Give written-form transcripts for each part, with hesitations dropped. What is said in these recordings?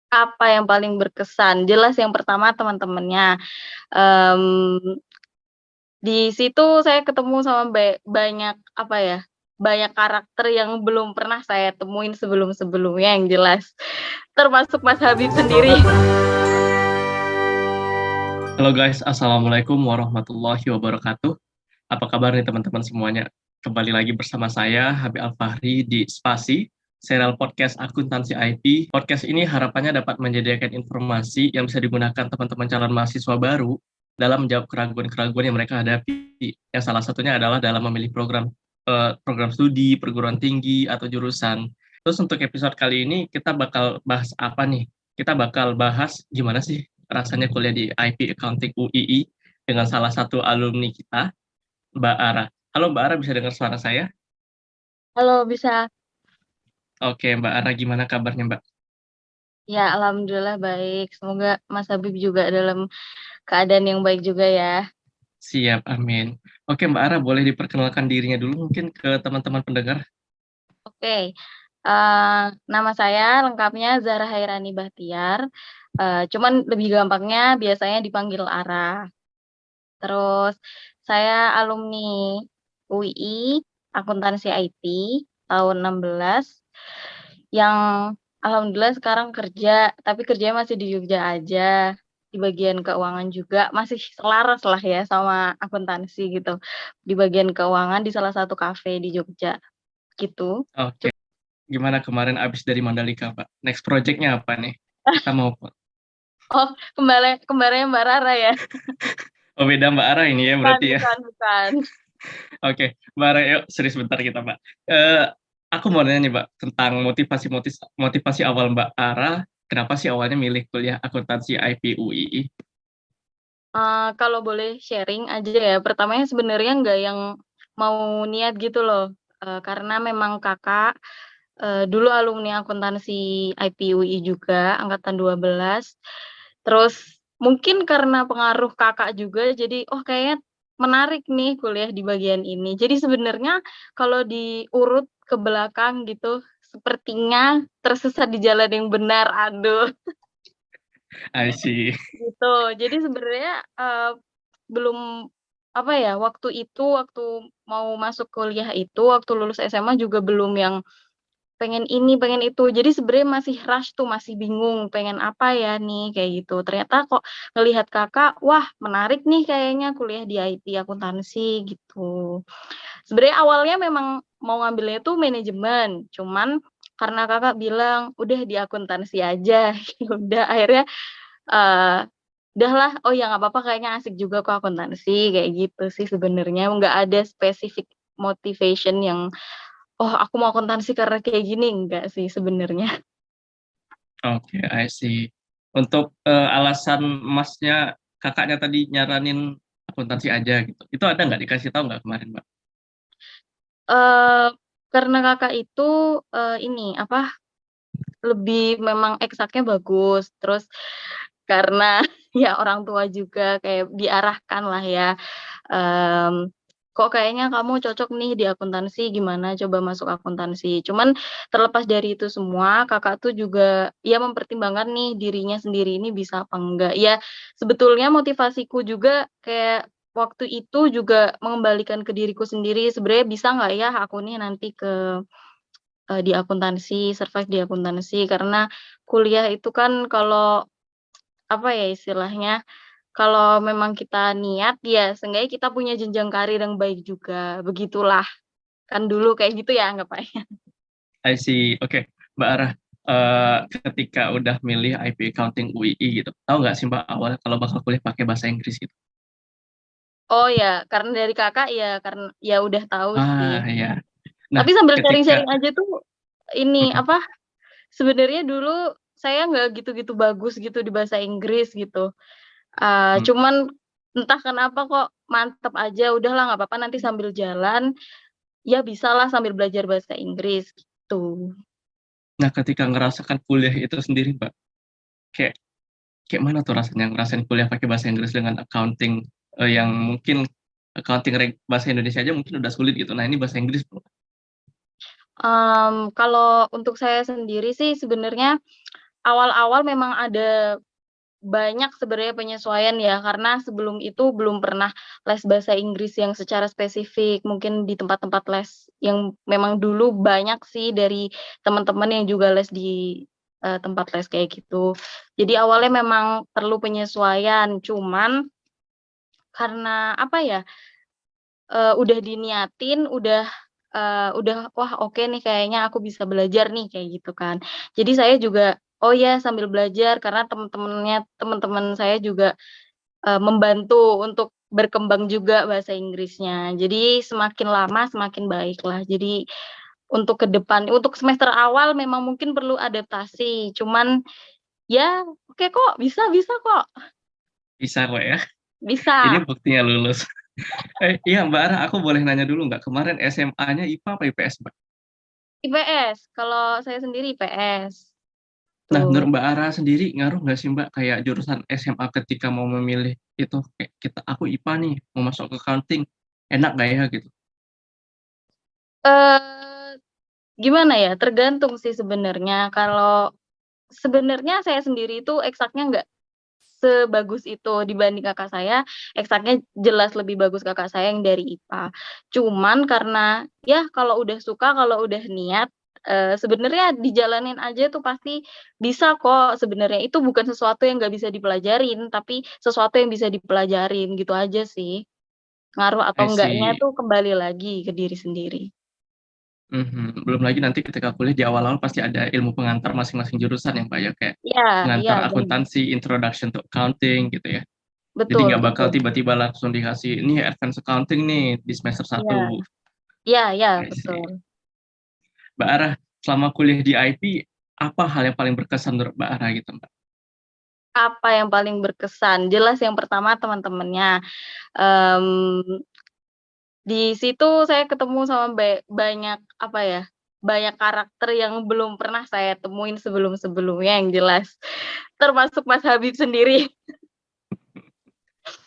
Apa yang paling berkesan? Jelas yang pertama teman-temannya, mmm, di situ saya ketemu sama banyak, apa ya, banyak karakter yang belum pernah saya temuin sebelum-sebelumnya yang jelas, termasuk Mas Habib sendiri. Halo guys, Assalamualaikum warahmatullahi wabarakatuh. Apa kabar nih teman-teman semuanya? Kembali lagi bersama saya, Habib Al-Fahri di Spasi, serial podcast akuntansi IT. Podcast ini harapannya dapat menyediakan informasi yang bisa digunakan teman-teman calon mahasiswa baru dalam menjawab keraguan-keraguan yang mereka hadapi. Yang salah satunya adalah dalam memilih program studi, perguruan tinggi, atau jurusan. Terus untuk episode kali ini kita bakal bahas apa nih? Kita bakal bahas gimana sih rasanya kuliah di IP Accounting UII dengan salah satu alumni kita, Mbak Ara. Halo Mbak Ara, bisa dengar suara saya? Halo, bisa? Oke, Mbak Ara, gimana kabarnya Mbak? Ya, alhamdulillah baik. Semoga Mas Habib juga dalam keadaan yang baik juga ya. Siap, amin. Oke, Mbak Ara, boleh diperkenalkan dirinya dulu mungkin ke teman-teman pendengar? Oke, nama saya lengkapnya Zahra Hairani Bahtiar, cuman lebih gampangnya biasanya dipanggil Ara. Terus saya alumni UII Akuntansi IT tahun 16 yang alhamdulillah sekarang kerja, tapi kerjanya masih di Jogja aja, di bagian keuangan juga, masih selaras lah ya sama akuntansi gitu, di bagian keuangan di salah satu kafe di Jogja, gitu. Oke, gimana kemarin abis dari Mandalika, Pak? Next project-nya apa nih? Kita mau... Oh, kembarnya Mbak Rara ya? Oh, beda Mbak Ara ini ya Bukan berarti ya. bukan bukan. Oke, Mbak Ara, yuk serius bentar kita, Mbak. Aku mau nanya nih, Mbak, tentang motivasi awal Mbak Ara, kenapa sih awalnya milih kuliah akuntansi IP UII? Kalau boleh sharing aja ya, pertamanya sebenarnya nggak yang mau niat gitu loh, karena memang Kakak, dulu alumni akuntansi IPUI juga angkatan 12, terus mungkin karena pengaruh Kakak juga jadi, "Oh kayaknya menarik nih kuliah di bagian ini." Jadi sebenarnya kalau diurut ke belakang gitu, sepertinya tersesat di jalan yang benar, aduh. I see. Gitu. Jadi sebenarnya, belum apa ya, waktu mau masuk kuliah itu, waktu lulus SMA juga belum yang pengen ini, pengen itu. Jadi sebenarnya masih rush tuh, masih bingung pengen apa ya nih, kayak gitu. Ternyata kok ngelihat Kakak, wah menarik nih kayaknya kuliah di IT akuntansi gitu. Sebenarnya awalnya memang mau ngambilnya tuh manajemen, cuman karena Kakak bilang, "Udah di akuntansi aja." Ya udah akhirnya, eee udahlah, oh ya nggak apa-apa kayaknya asik juga kok akuntansi, kayak gitu sih sebenarnya, nggak ada spesifik motivation yang, "Oh aku mau akuntansi karena kayak gini," enggak sih sebenarnya. Oke, I see. Untuk alasan Masnya, kakaknya tadi nyaranin akuntansi aja gitu. Itu ada nggak dikasih tahu nggak kemarin, Mbak? Eee, karena Kakak itu, ini apa, lebih memang eksaknya bagus, terus karena ya orang tua juga kayak diarahkan lah ya, mmm, "Kok kayaknya kamu cocok nih di akuntansi, gimana coba masuk akuntansi?" Cuman terlepas dari itu semua, Kakak tuh juga ya mempertimbangkan nih dirinya sendiri ini bisa apa enggak. Ya sebetulnya motivasiku juga kayak waktu itu juga mengembalikan ke diriku sendiri, sebenarnya bisa nggak ya aku nih nanti di akuntansi, survive di akuntansi, karena kuliah itu kan kalau apa ya istilahnya, kalau memang kita niat, ya seenggaknya kita punya jenjang karir yang baik juga, begitulah. Kan dulu kayak gitu ya anggapannya. I see. Oke, Mbak Ara, ketika udah milih IP Accounting UII gitu, tahu nggak sih Mbak awalnya kalau bakal kuliah pakai bahasa Inggris gitu? Oh ya, karena dari Kakak ya karena ya udah tahu Ah, sih. ya. Nah, Tapi sambil ketika sharing-sharing aja tuh, ini, mhm, apa, sebenarnya dulu saya nggak gitu-gitu bagus gitu di bahasa Inggris gitu. mmm, Cuman entah kenapa kok mantep aja, udahlah nggak apa-apa nanti sambil jalan, ya bisalah sambil belajar bahasa Inggris, gitu. nah ketika ngerasakan kuliah itu sendiri Mbak, kayak kayak mana tuh rasanya ngerasain kuliah pakai bahasa Inggris dengan accounting, yang mungkin accounting bahasa Indonesia aja mungkin udah sulit gitu, nah ini bahasa Inggris Bro. Kalau untuk saya sendiri sih sebenarnya awal-awal memang ada banyak sebenarnya penyesuaian ya, karena sebelum itu belum pernah les bahasa Inggris yang secara spesifik, mungkin di tempat-tempat les yang memang dulu banyak sih dari teman-teman yang juga les di, tempat les kayak gitu. Jadi awalnya memang perlu penyesuaian, cuman karena apa ya, udah diniatin, udah, "Wah oke nih kayaknya aku bisa belajar nih," kayak gitu kan. Jadi saya juga, oh ya sambil belajar karena teman-teman saya juga, membantu untuk berkembang juga bahasa Inggrisnya. Jadi semakin lama semakin baiklah. Jadi untuk ke depan untuk semester awal memang mungkin perlu adaptasi, cuman ya oke kok, bisa bisa kok, Bisa kok ya. bisa. Ini buktinya lulus. Iya Mbak Ara, aku boleh nanya dulu nggak? Kemarin SMA-nya IPA apa IPS, Mbak? IPS, kalau saya sendiri IPS, Nah, menurut tuh. Mbak Ara sendiri ngaruh nggak sih Mbak kayak jurusan SMA ketika mau memilih itu kayak aku IPA nih mau masuk ke accounting enak nggak ya gitu? Eee, Gimana ya, tergantung sih sebenarnya. Kalau sebenarnya saya sendiri itu eksaknya nggak sebagus itu dibanding kakak saya, eksaknya jelas lebih bagus kakak saya yang dari IPA. Cuman karena ya kalau udah suka, kalau udah niat, sebenarnya dijalanin aja tuh pasti bisa kok sebenarnya. Itu bukan sesuatu yang nggak bisa dipelajarin, tapi sesuatu yang bisa dipelajarin, gitu aja sih. Ngaruh atau I enggaknya see. tuh kembali lagi ke diri sendiri. Mhm, belum lagi nanti ketika kuliah di awal-awal pasti ada ilmu pengantar masing-masing jurusan ya Mbak ya, kayak Iya iya, pengantar bener. akuntansi, introduction to accounting gitu ya. Jadi Betul nggak bakal betul. tiba-tiba langsung dikasih, "Ini advance accounting nih di semester Iya. 1." Iya iya, I betul. see. Mbak Ara, selama kuliah di IP, apa hal yang paling berkesan menurut Mbak Ara gitu, Mbak? Apa yang paling berkesan? Jelas yang pertama teman-temannya, mmm, di situ saya ketemu sama banyak, apa ya, banyak karakter yang belum pernah saya temuin sebelum-sebelumnya yang jelas, termasuk Mas Habib sendiri.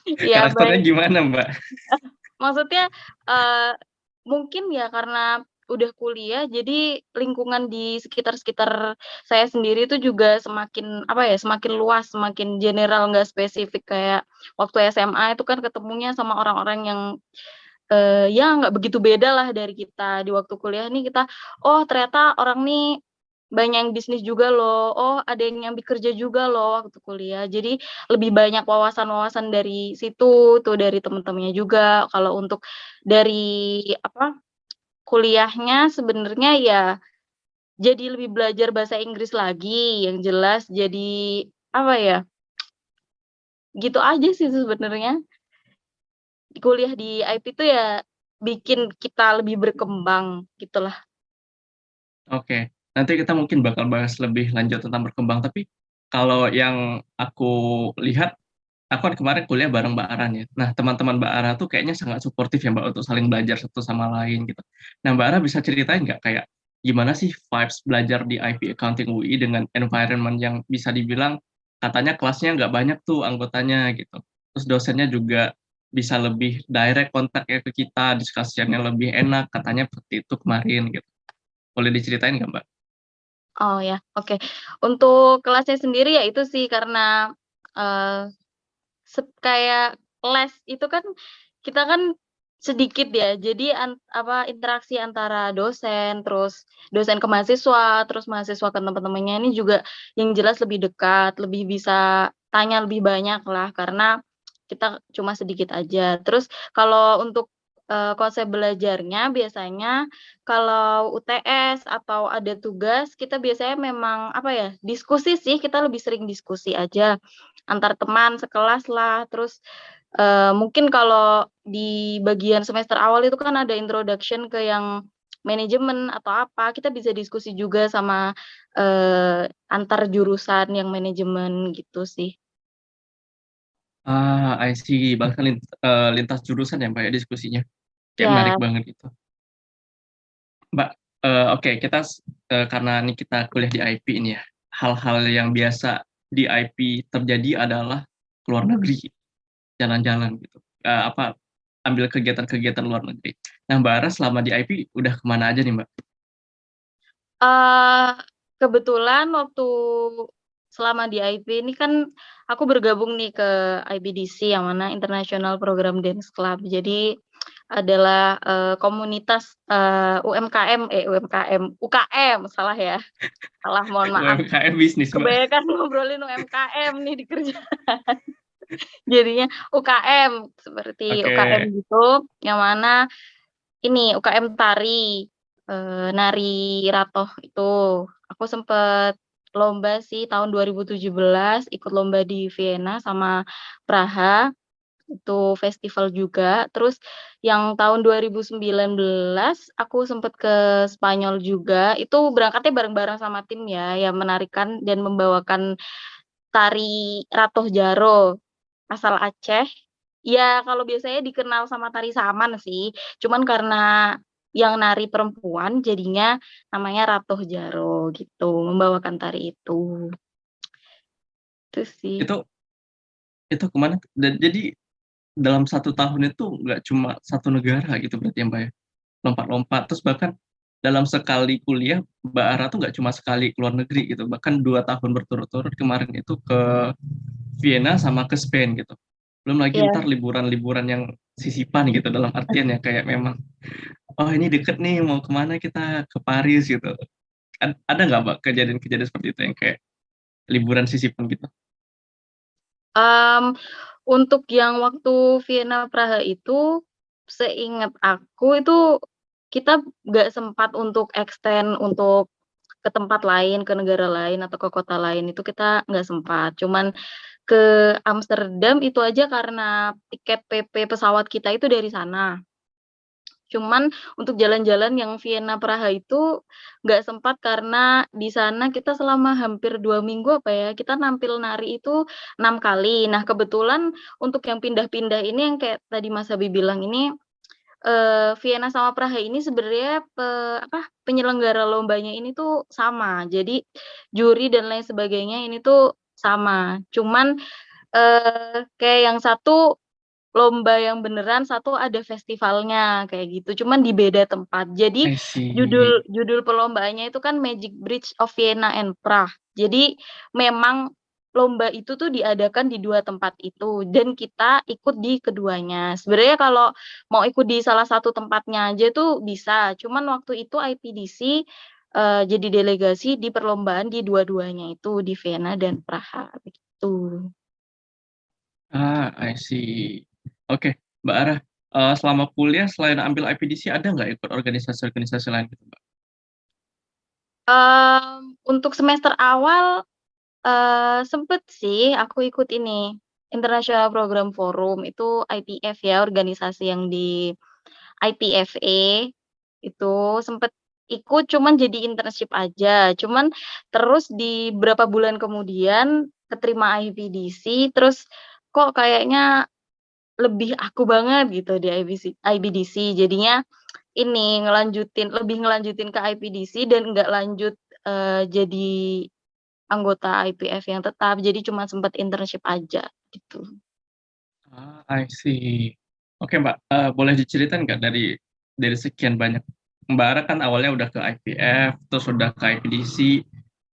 Iya Karakternya baik. gimana, Mbak? Maksudnya, eee, mungkin ya karena udah kuliah, jadi lingkungan di sekitar-sekitar saya sendiri itu juga semakin, apa ya, semakin luas, semakin general, nggak spesifik kayak waktu SMA itu kan ketemunya sama orang-orang yang, ya nggak begitu beda lah dari kita. Di waktu kuliah nih kita, oh ternyata orang nih banyak yang bisnis juga loh, oh ada yang nyambi kerja juga loh waktu kuliah. Jadi lebih banyak wawasan-wawasan dari situ tuh, dari temen-temennya juga. Kalau untuk dari apa, kuliahnya sebenarnya ya jadi lebih belajar bahasa Inggris lagi, yang jelas jadi apa ya, gitu aja sih sebenarnya. Kuliah di IT tuh ya bikin kita lebih berkembang gitulah. Oke, nanti kita mungkin bakal bahas lebih lanjut tentang berkembang, tapi kalau yang aku lihat, aku kan kemarin kuliah bareng Mbak Ara ya. Nah, teman-teman Mbak Ara tuh kayaknya sangat suportif ya Mbak untuk saling belajar satu sama lain gitu. Nah, Mbak Ara bisa ceritain nggak kayak gimana sih vibes belajar di IP Accounting UI dengan environment yang bisa dibilang katanya kelasnya nggak banyak tuh anggotanya gitu. Terus dosennya juga bisa lebih direct kontak ya ke kita, diskusinya lebih enak, katanya seperti itu kemarin gitu. Boleh diceritain nggak, Mbak? Oh ya, oke. Untuk kelasnya sendiri ya itu sih karena, eee kayak les itu kan, kita kan sedikit ya, jadi apa, interaksi antara dosen, terus dosen ke mahasiswa, terus mahasiswa ke teman-temannya ini juga yang jelas lebih dekat, lebih bisa tanya lebih banyak lah, karena kita cuma sedikit aja. Terus kalau untuk, konsep belajarnya biasanya kalau UTS atau ada tugas, kita biasanya memang, apa ya, diskusi sih, kita lebih sering diskusi aja. Antar teman sekelas lah, terus, mungkin kalau di bagian semester awal itu kan ada introduction ke yang manajemen atau apa, kita bisa diskusi juga sama, antar jurusan yang manajemen gitu sih. Ah, I see. Bahkan lintas jurusan ya, Mbak, ya diskusinya. Kayak menarik Ya, banget gitu. Mbak, oke kita karena ini kita kuliah di IP ini ya, hal-hal yang biasa di IP terjadi adalah ke luar negeri, jalan-jalan gitu, apa, ambil kegiatan-kegiatan luar negeri. Nah, Mbak Ara selama di IP udah kemana aja nih, Mbak? eee, kebetulan waktu selama di IP ini kan aku bergabung nih ke IPDC yang mana International Program Dance Club. Jadi adalah, komunitas, UKM, salah ya, salah mohon maaf. UMKM bisnis, Mbak. Kebanyakan ngobrolin UMKM nih di kerjaan. Jadinya UKM, seperti Oke. UKM gitu, yang mana ini UKM tari, nari ratoh itu. Aku sempet lomba sih tahun 2017, ikut lomba di Vienna sama Praha, itu festival juga. Terus yang tahun 2019 aku sempet ke Spanyol juga, itu berangkatnya bareng-bareng sama tim ya, yang menarikan dan membawakan tari Ratoh Jaro, asal Aceh. Ya kalau biasanya dikenal sama tari saman sih, cuman karena yang nari perempuan jadinya namanya Ratoh Jaro gitu, membawakan tari itu. Itu sih. Itu kemana? Dan jadi dalam 1 tahun itu nggak cuma satu negara gitu berarti ya, Mbak, ya? Lompat-lompat, terus bahkan dalam sekali kuliah, Mbak Ara tuh nggak cuma sekali ke luar negeri gitu, bahkan 2 tahun berturut-turut kemarin itu ke Vienna sama ke Spain gitu. Belum lagi Iya. ntar liburan-liburan yang sisipan gitu, dalam artian ya kayak memang, oh ini deket nih mau kemana kita ke Paris gitu. Ada nggak Mbak kejadian-kejadian seperti itu yang kayak liburan sisipan gitu? Mmm, untuk yang waktu Vienna, Praha itu, seingat aku itu kita nggak sempat untuk extend untuk ke tempat lain, ke negara lain, atau ke kota lain, itu kita nggak sempat. Cuman ke Amsterdam itu aja karena tiket PP pesawat kita itu dari sana. Cuman untuk jalan-jalan yang Vienna, Praha itu nggak sempat karena di sana kita selama hampir 2 minggu apa ya, kita nampil nari itu 6 kali. Nah kebetulan untuk yang pindah-pindah ini yang kayak tadi Mas Habib bilang ini, Vienna sama Praha ini sebenarnya penyelenggara lombanya ini tuh sama. Jadi juri dan lain sebagainya ini tuh sama. Cuman, kayak yang satu lomba yang beneran, satu ada festivalnya, kayak gitu, cuman di beda tempat. Jadi I see. judul judul perlombaannya itu kan Magic Bridge of Vienna and Prague. Jadi memang lomba itu tuh diadakan di 2 tempat itu dan kita ikut di keduanya. Sebenarnya kalau mau ikut di salah satu tempatnya aja tuh bisa, cuman waktu itu IPDC, jadi delegasi di perlombaan di dua-duanya itu, di Vienna dan Praha, begitu. I see. Oke, Mbak Ara, selama kuliah selain ambil IPDC ada nggak ikut organisasi-organisasi lain gitu, Mbak? Untuk semester awal, sempet sih aku ikut ini, International Program Forum, itu IPF ya, organisasi yang di IPFA, itu sempet ikut cuman jadi internship aja. Cuman terus di berapa bulan kemudian keterima IPDC, terus kok kayaknya lebih aku banget gitu di IPDC, jadinya ini, lebih ngelanjutin ke IPDC dan nggak lanjut, jadi anggota IPF yang tetap, jadi cuma sempet internship aja, gitu. I see. Oke, Mbak, boleh diceritain nggak dari sekian banyak, Mbak Ara kan awalnya udah ke IPF, terus udah ke IPDC,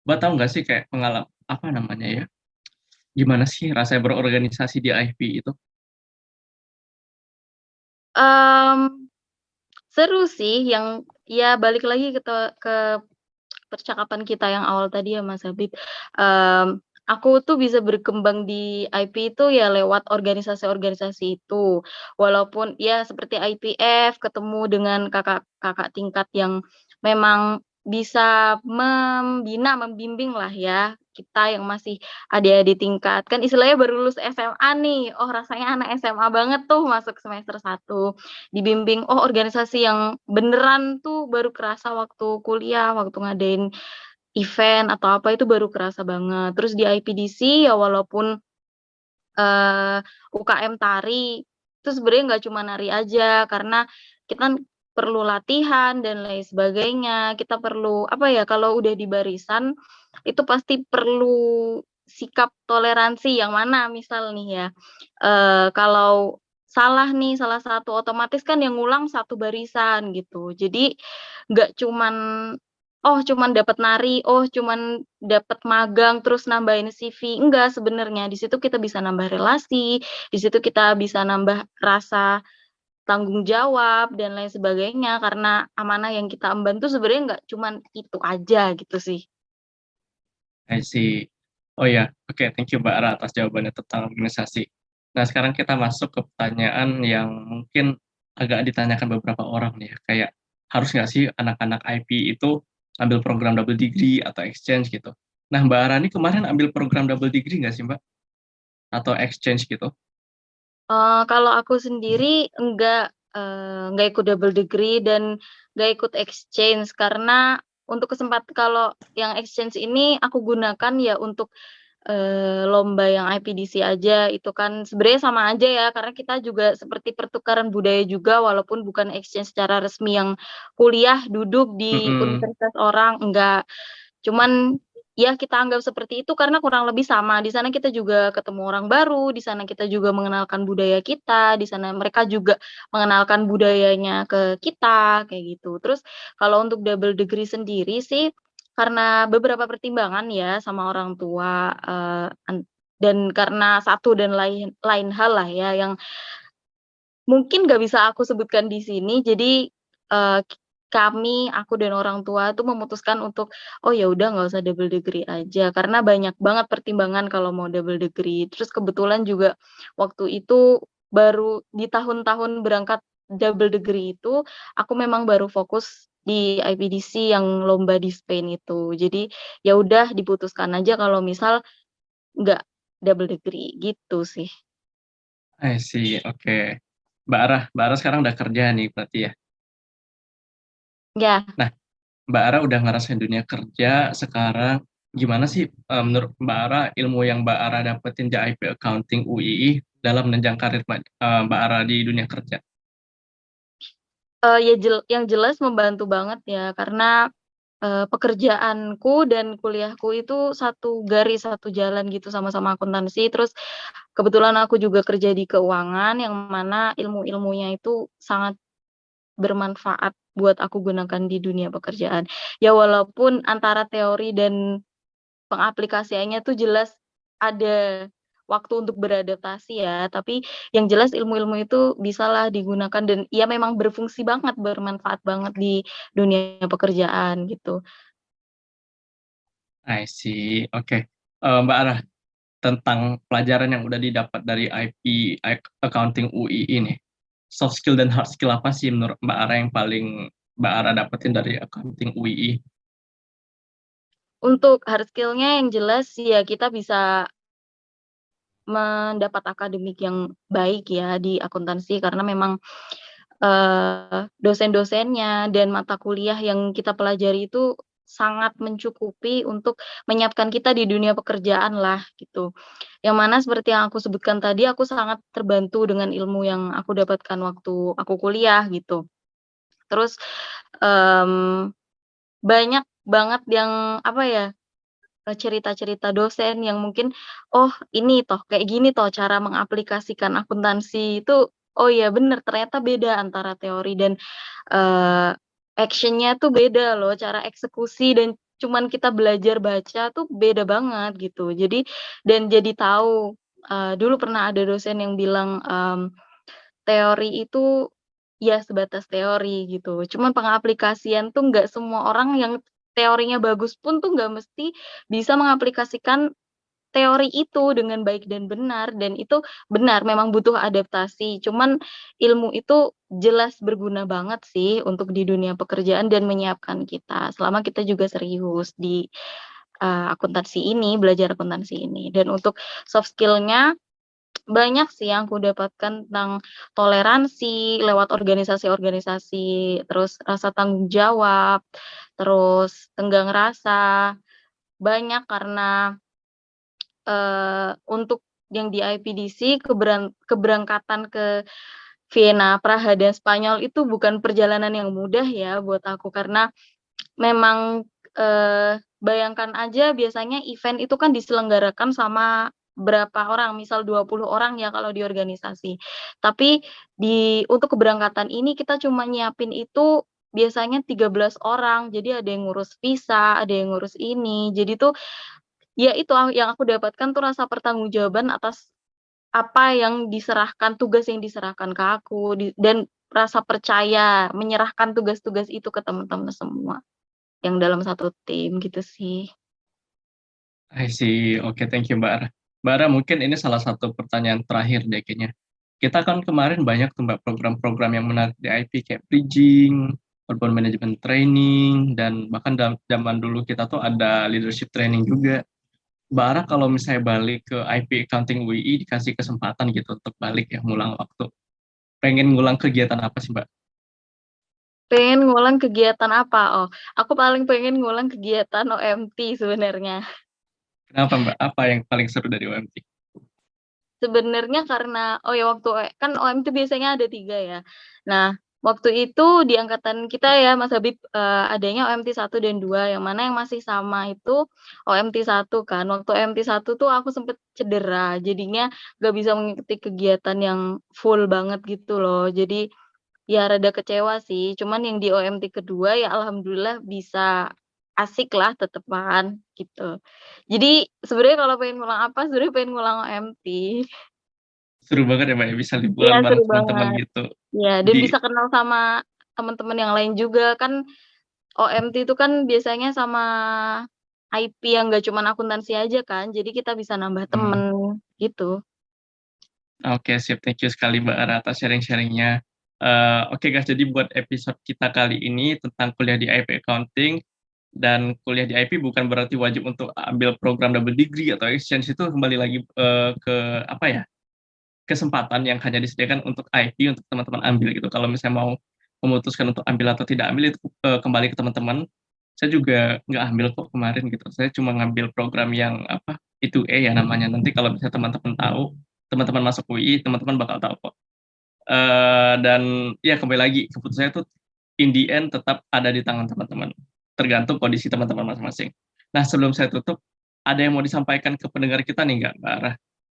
Mbak tahu nggak sih kayak apa namanya ya, gimana sih rasanya berorganisasi di IP itu? Mmm, seru sih yang ya balik lagi ke percakapan kita yang awal tadi ya Mas Habib, aku tuh bisa berkembang di IP itu ya lewat organisasi-organisasi itu. Walaupun ya seperti IPF ketemu dengan kakak-kakak tingkat yang memang bisa membimbing lah ya, kita yang masih adik-adik tingkat. Kan istilahnya baru lulus SMA nih, oh rasanya anak SMA banget tuh masuk semester 1 dibimbing, oh organisasi yang beneran tuh baru kerasa waktu kuliah, waktu ngadain event atau apa itu baru kerasa banget. Terus di IPDC ya walaupun, UKM tari, itu sebenarnya nggak cuma nari aja, karena kita kan perlu latihan dan lain sebagainya. Kita perlu, apa ya, kalau udah di barisan, itu pasti perlu sikap toleransi, yang mana misal nih ya, kalau salah nih salah satu, otomatis kan yang ngulang satu barisan gitu. Jadi nggak cuman oh cuman dapat nari, oh cuman dapat magang terus nambahin CV, enggak sebenarnya. Di situ kita bisa nambah relasi, di situ kita bisa nambah rasa tanggung jawab dan lain sebagainya, karena amanah yang kita emban tuh sebenarnya nggak cuman itu aja gitu sih. I see. Oh ya, oke, thank you Mbak Ara atas jawabannya tentang organisasi. Nah, sekarang kita masuk ke pertanyaan yang mungkin agak ditanyakan beberapa orang nih ya, kayak harus nggak sih anak-anak IP itu ambil program double degree atau exchange gitu. Nah, Mbak Ara ini kemarin ambil program double degree nggak sih Mbak? Atau exchange gitu? Kalau aku sendiri nggak ikut double degree dan nggak ikut exchange karena untuk kalau yang exchange ini aku gunakan ya untuk, lomba yang IPDC aja, itu kan sebenarnya sama aja ya karena kita juga seperti pertukaran budaya juga walaupun bukan exchange secara resmi yang kuliah duduk di Mhm. universitas orang, enggak. Cuman, ya kita anggap seperti itu karena kurang lebih sama, di sana kita juga ketemu orang baru, di sana kita juga mengenalkan budaya kita, di sana mereka juga mengenalkan budayanya ke kita, kayak gitu. Terus kalau untuk double degree sendiri sih, karena beberapa pertimbangan ya sama orang tua, dan karena satu dan lain lain hal lah ya yang mungkin nggak bisa aku sebutkan di sini, jadi, eee, aku dan orang tua tuh memutuskan untuk, "Oh ya udah nggak usah double degree aja," karena banyak banget pertimbangan kalau mau double degree. Terus kebetulan juga waktu itu baru di tahun-tahun berangkat double degree itu, aku memang baru fokus di IPDC yang lomba di Spain itu. Jadi, ya udah diputuskan aja kalau misal nggak double degree, gitu sih. I see, oke. Mbak Ara sekarang udah kerja nih berarti ya? Ya. Nah, Mbak Ara udah ngerasain dunia kerja sekarang, gimana sih, menurut Mbak Ara ilmu yang Mbak Ara dapetin di IP Accounting UII dalam menunjang karir Mbak Ara di dunia kerja? Ya yang jelas membantu banget ya karena, pekerjaanku dan kuliahku itu satu garis, satu jalan gitu sama-sama akuntansi, terus kebetulan aku juga kerja di keuangan yang mana ilmu-ilmunya itu sangat bermanfaat buat aku gunakan di dunia pekerjaan. Ya walaupun antara teori dan pengaplikasiannya tuh jelas ada waktu untuk beradaptasi ya, tapi yang jelas ilmu-ilmu itu bisalah digunakan dan ya memang berfungsi banget, bermanfaat banget di dunia pekerjaan gitu. I see, oke. Mbak Ara, tentang pelajaran yang udah didapat dari IP Accounting UII nih, soft skill dan hard skill apa sih menurut Mbak Ara yang paling Mbak Ara dapetin dari Accounting UII? Untuk hard skill-nya yang jelas ya kita bisa mendapat akademik yang baik ya di akuntansi karena memang, dosen-dosennya dan mata kuliah yang kita pelajari itu sangat mencukupi untuk menyiapkan kita di dunia pekerjaan lah gitu. Yang mana seperti yang aku sebutkan tadi aku sangat terbantu dengan ilmu yang aku dapatkan waktu aku kuliah gitu. Terus, mmm, banyak banget yang apa ya, cerita-cerita dosen yang mungkin, "Oh ini toh, kayak gini toh cara mengaplikasikan akuntansi." Itu, oh iya bener ternyata beda antara teori dan, eee, action-nya tuh beda loh, cara eksekusi dan cuman kita belajar baca tuh beda banget gitu. Jadi tahu, dulu pernah ada dosen yang bilang, teori itu ya sebatas teori gitu, cuman pengaplikasian tuh nggak semua orang yang teorinya bagus pun tuh nggak mesti bisa mengaplikasikan teori itu dengan baik dan benar, dan itu benar memang butuh adaptasi, cuman ilmu itu jelas berguna banget sih untuk di dunia pekerjaan dan menyiapkan kita, selama kita juga serius di, akuntansi ini, belajar akuntansi ini. Dan untuk soft skill-nya banyak sih yang aku dapatkan tentang toleransi lewat organisasi-organisasi, terus rasa tanggung jawab, terus tenggang rasa, banyak karena, untuk yang di IPDC keberangkatan ke Vienna, Praha, dan Spanyol itu bukan perjalanan yang mudah ya buat aku karena memang, bayangkan aja biasanya event itu kan diselenggarakan sama berapa orang, misal 20 orang ya kalau di organisasi. Tapi untuk keberangkatan ini kita cuma nyiapin itu biasanya 13 orang. Jadi ada yang ngurus visa, ada yang ngurus ini. Jadi tuh, ya itu yang aku dapatkan tuh rasa pertanggungjawaban atas apa yang diserahkan, tugas yang diserahkan ke aku, dan rasa percaya menyerahkan tugas-tugas itu ke teman-teman semua yang dalam satu tim, gitu sih. I see. Oke, thank you Mbak Ara. Mbak Ara, mungkin ini salah satu pertanyaan terakhir deh kayaknya. Kita kan kemarin banyak tuh Mbak program-program yang menarik di IP kayak bridging, urban management training, dan bahkan dalam zaman dulu kita tuh ada leadership training juga. Mbak Ara kalau misalnya balik ke IP Accounting UI dikasih kesempatan gitu untuk balik ya, ngulang waktu. Pengen ngulang kegiatan apa sih Mbak? Pengen ngulang kegiatan apa? Oh, aku paling pengen ngulang kegiatan OMT sebenarnya. Kenapa Mbak? Apa yang paling seru dari OMT? Sebenarnya karena oh ya waktu kan OMT biasanya ada 3 ya. Nah, waktu itu di angkatan kita ya Mas Habib, adanya OMT 1 dan 2, yang mana yang masih sama itu OMT 1 kan. Waktu OMT 1 tuh aku sempet cedera, jadinya nggak bisa mengikuti kegiatan yang full banget gitu loh. Jadi, ya rada kecewa sih, cuman yang di OMT kedua ya alhamdulillah bisa asik lah tetepan, gitu. Jadi sebenarnya kalau pengen ngulang apa, sebenarnya pengen ngulang OMT. Seru banget ya Mbak ya, bisa Iya liburan bareng seru teman-teman banget. gitu. Iya, dan Di bisa kenal sama teman-teman yang lain juga, kan OMT itu kan biasanya sama IP yang nggak cuman akuntansi aja kan, jadi kita bisa nambah hmm, temen, gitu. Oke, sip. Thank you sekali Mbak Ara atas sharing-sharingnya. Oke guys, jadi buat episode kita kali ini tentang kuliah di IP Accounting, dan kuliah di IP bukan berarti wajib untuk ambil program double degree atau exchange, itu kembali lagi ke apa ya, kesempatan yang hanya disediakan untuk IP untuk teman-teman ambil gitu. Kalau misalnya mau memutuskan untuk ambil atau tidak ambil itu kembali ke teman-teman. Saya juga nggak ambil kok kemarin gitu. Saya cuma ngambil program yang apa, itu ya namanya. Nanti kalau misalnya teman-teman tahu, teman-teman masuk UI, teman-teman bakal tahu kok. Dan ya kembali lagi, keputusannya tuh in the end tetap ada di tangan teman-teman. Tergantung kondisi teman-teman masing-masing. Nah, sebelum saya tutup, ada yang mau disampaikan ke pendengar kita nih nggak, Mbak Ara?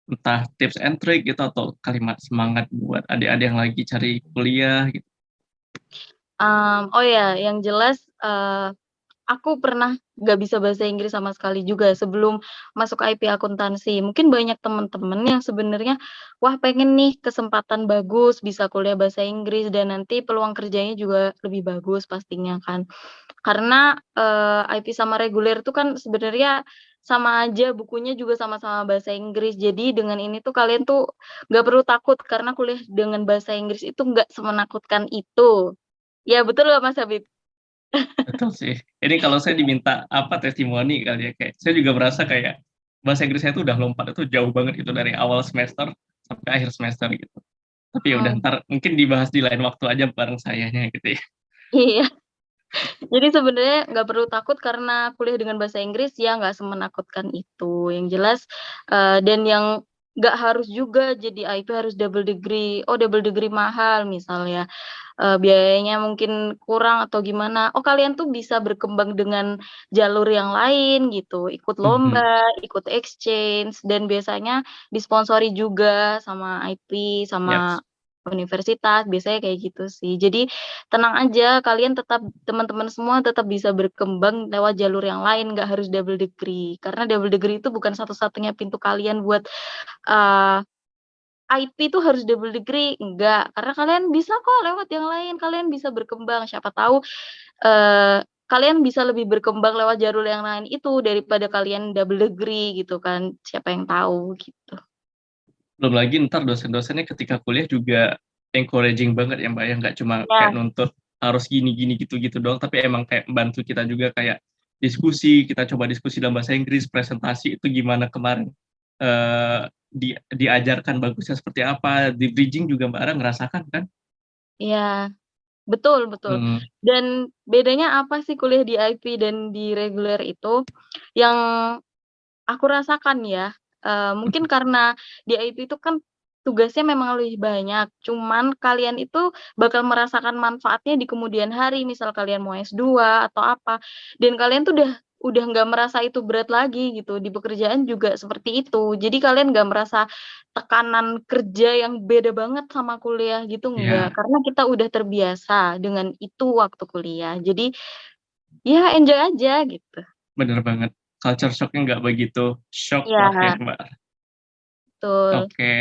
Entah tips and trick gitu atau kalimat semangat buat adik-adik yang lagi cari kuliah gitu. Oh ya, yang jelas, aku pernah nggak bisa bahasa Inggris sama sekali juga sebelum masuk IP akuntansi. Mungkin banyak temen-temen yang sebenarnya, wah pengen nih kesempatan bagus bisa kuliah bahasa Inggris dan nanti peluang kerjanya juga lebih bagus pastinya kan. Karena, IP sama reguler tuh kan sebenarnya sama aja, bukunya juga sama-sama bahasa Inggris. Jadi dengan ini tuh kalian tuh nggak perlu takut karena kuliah dengan bahasa Inggris itu nggak semenakutkan itu. Ya betul nggak Mas Habib? Betul sih. Ini kalau saya diminta apa testimoni kali ya, kayak saya juga merasa kayak bahasa Inggris saya tuh udah lompat itu jauh banget gitu dari awal semester sampai akhir semester gitu. Tapi ya udah Mhm, ntar mungkin dibahas di lain waktu aja bareng sayanya gitu ya. iya. Jadi sebenarnya nggak perlu takut karena kuliah dengan bahasa Inggris, ya nggak semenakutkan itu. Yang jelas, dan yang nggak harus juga jadi IP harus double degree, oh double degree mahal misalnya, biayanya mungkin kurang atau gimana, oh kalian tuh bisa berkembang dengan jalur yang lain gitu, ikut Mhm. lomba, ikut exchange, dan biasanya disponsori juga sama IP, sama Yaps. universitas, biasanya kayak gitu sih. Jadi tenang aja, kalian tetap teman-teman semua tetap bisa berkembang lewat jalur yang lain, nggak harus double degree. Karena double degree itu bukan satu-satunya pintu kalian buat, eee, IP itu harus double degree, enggak. Karena kalian bisa kok lewat yang lain, kalian bisa berkembang. Siapa tahu, kalian bisa lebih berkembang lewat jalur yang lain itu daripada kalian double degree gitu kan, siapa yang tahu gitu. Belum lagi ntar dosen-dosennya ketika kuliah juga encouraging banget ya Mbak ya, nggak cuma kayak Ya, nuntut harus gini-gini gitu-gitu doang, tapi emang kayak bantu kita juga kayak diskusi, kita coba diskusi dalam bahasa Inggris, presentasi itu gimana kemarin, diajarkan bagusnya seperti apa, di bridging juga Mbak Ara ngerasakan kan? iya. Betul betul. Mhm, Dan bedanya apa sih kuliah di IP dan di reguler itu, yang aku rasakan ya, mungkin mhm, karena di IP itu kan tugasnya memang lebih banyak, cuman kalian itu bakal merasakan manfaatnya di kemudian hari, misal kalian mau S2 atau apa, dan kalian tuh udah udah nggak merasa itu berat lagi gitu, di pekerjaan juga seperti itu. Jadi kalian nggak merasa tekanan kerja yang beda banget sama kuliah gitu, Iya, enggak. Karena kita udah terbiasa dengan itu waktu kuliah. Jadi, ya enjoy aja gitu. bener banget. Culture shock-nya nggak begitu shock lah ya, Iya, Mbak. betul. Oke,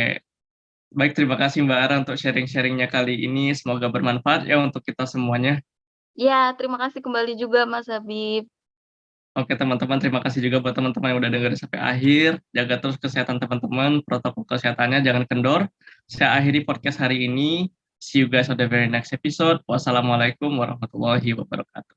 baik terima kasih Mbak Ara untuk sharing-sharing-nya kali ini. Semoga bermanfaat ya untuk kita semuanya. Iya, terima kasih kembali juga Mas Habib. Oke teman-teman, terima kasih juga buat teman-teman yang udah dengerin sampai akhir. Jaga terus kesehatan teman-teman, protokol kesehatannya jangan kendor. Saya akhiri podcast hari ini. See you guys on the very next episode. Wassalamualaikum warahmatullahi wabarakatuh.